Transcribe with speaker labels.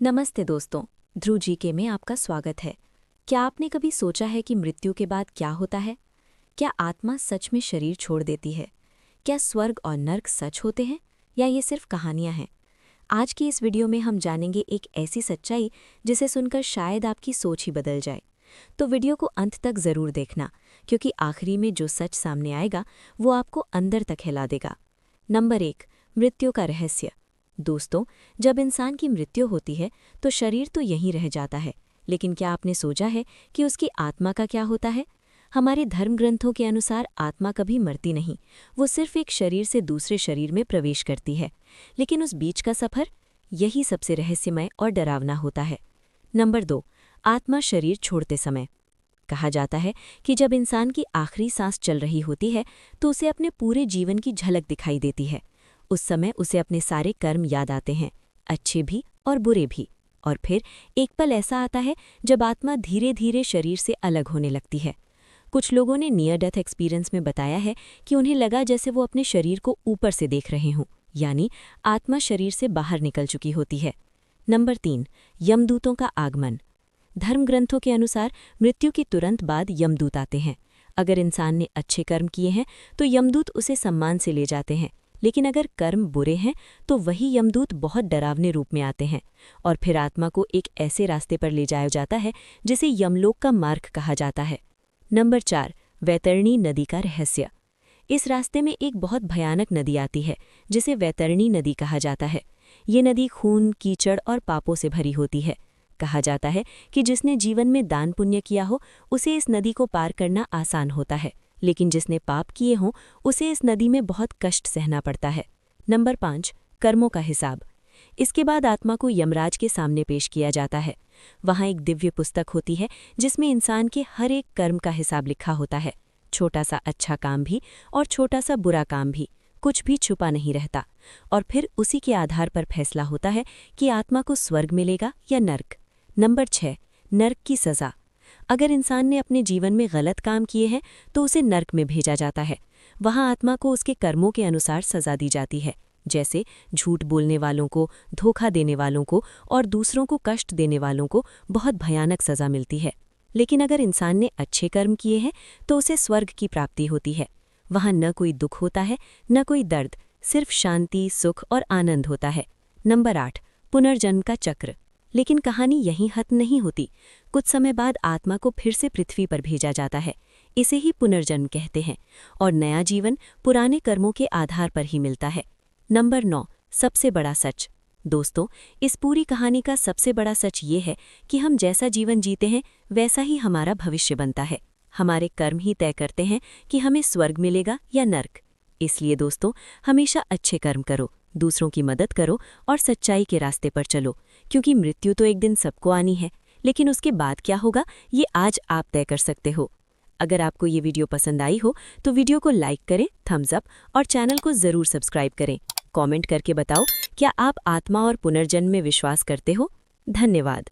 Speaker 1: नमस्ते दोस्तों, ध्रुव जीके में आपका स्वागत है। क्या आपने कभी सोचा है कि मृत्यु के बाद क्या होता है? क्या आत्मा सच में शरीर छोड़ देती है? क्या स्वर्ग और नर्क सच होते हैं या ये सिर्फ कहानियां हैं? आज की इस वीडियो में हम जानेंगे एक ऐसी सच्चाई जिसे सुनकर शायद आपकी सोच ही बदल जाए। तो वीडियो को अंत तक जरूर देखना, क्योंकि आखिरी में जो सच सामने आएगा वो आपको अंदर तक हिला देगा। नंबर 1, मृत्यु का रहस्य। दोस्तों, जब इंसान की मृत्यु होती है तो शरीर तो यहीं रह जाता है, लेकिन क्या आपने सोचा है कि उसकी आत्मा का क्या होता है? हमारे धर्म ग्रंथों के अनुसार आत्मा कभी मरती नहीं, वो सिर्फ एक शरीर से दूसरे शरीर में प्रवेश करती है। लेकिन उस बीच का सफर, यही सबसे रहस्यमय और डरावना होता है। नंबर 2, आत्मा शरीर छोड़ते समय। कहा जाता है कि जब इंसान की आखिरी सांस चल रही होती है तो उसे अपने पूरे जीवन की झलक दिखाई देती है। उस समय उसे अपने सारे कर्म याद आते हैं, अच्छे भी और बुरे भी। और फिर एक पल ऐसा आता है जब आत्मा धीरे धीरे शरीर से अलग होने लगती है। कुछ लोगों ने नियर डेथ एक्सपीरियंस में बताया है कि उन्हें लगा जैसे वो अपने शरीर को ऊपर से देख रहे हों, यानी आत्मा शरीर से बाहर निकल चुकी होती है। नंबर 3, यमदूतों का आगमन। धर्म ग्रंथों के अनुसार मृत्यु के तुरंत बाद यमदूत आते हैं। अगर इंसान ने अच्छे कर्म किए हैं तो यमदूत उसे सम्मान से ले जाते हैं, लेकिन अगर कर्म बुरे हैं तो वही यमदूत बहुत डरावने रूप में आते हैं और फिर आत्मा को एक ऐसे रास्ते पर ले जाया जाता है जिसे यमलोक का मार्ग कहा जाता है। नंबर 4, वैतरणी नदी का रहस्य। इस रास्ते में एक बहुत भयानक नदी आती है जिसे वैतरणी नदी कहा जाता है। ये नदी खून, कीचड़ और पापों से भरी होती है। कहा जाता है कि जिसने जीवन में दान पुण्य किया हो उसे इस नदी को पार करना आसान होता है, लेकिन जिसने पाप किए हों उसे इस नदी में बहुत कष्ट सहना पड़ता है। नंबर 5, कर्मों का हिसाब। इसके बाद आत्मा को यमराज के सामने पेश किया जाता है। वहाँ एक दिव्य पुस्तक होती है जिसमें इंसान के हर एक कर्म का हिसाब लिखा होता है, छोटा सा अच्छा काम भी और छोटा सा बुरा काम भी, कुछ भी छुपा नहीं रहता। और फिर उसी के आधार पर फैसला होता है कि आत्मा को स्वर्ग मिलेगा या नर्क। नंबर 6, नर्क की सज़ा। अगर इंसान ने अपने जीवन में गलत काम किए हैं तो उसे नर्क में भेजा जाता है। वहाँ आत्मा को उसके कर्मों के अनुसार सज़ा दी जाती है, जैसे झूठ बोलने वालों को, धोखा देने वालों को और दूसरों को कष्ट देने वालों को बहुत भयानक सज़ा मिलती है। लेकिन अगर इंसान ने अच्छे कर्म किए हैं तो उसे स्वर्ग की प्राप्ति होती है। वहाँ न कोई दुख होता है, न कोई दर्द, सिर्फ शांति, सुख और आनंद होता है। नंबर 8, पुनर्जन्म का चक्र। लेकिन कहानी यहीं खत्म नहीं होती। कुछ समय बाद आत्मा को फिर से पृथ्वी पर भेजा जाता है। इसे ही पुनर्जन्म कहते हैं और नया जीवन पुराने कर्मों के आधार पर ही मिलता है। नंबर 9, सबसे बड़ा सच। दोस्तों, इस पूरी कहानी का सबसे बड़ा सच ये है कि हम जैसा जीवन जीते हैं वैसा ही हमारा भविष्य बनता है। हमारे कर्म ही तय करते हैं कि हमें स्वर्ग मिलेगा या नर्क। इसलिए दोस्तों, हमेशा अच्छे कर्म करो, दूसरों की मदद करो और सच्चाई के रास्ते पर चलो, क्योंकि मृत्यु तो एक दिन सबको आनी है, लेकिन उसके बाद क्या होगा ये आज आप तय कर सकते हो। अगर आपको ये वीडियो पसंद आई हो तो वीडियो को लाइक करें, थम्स अप और चैनल को ज़रूर सब्सक्राइब करें। कमेंट करके बताओ, क्या आप आत्मा और पुनर्जन्म में विश्वास करते हो? धन्यवाद।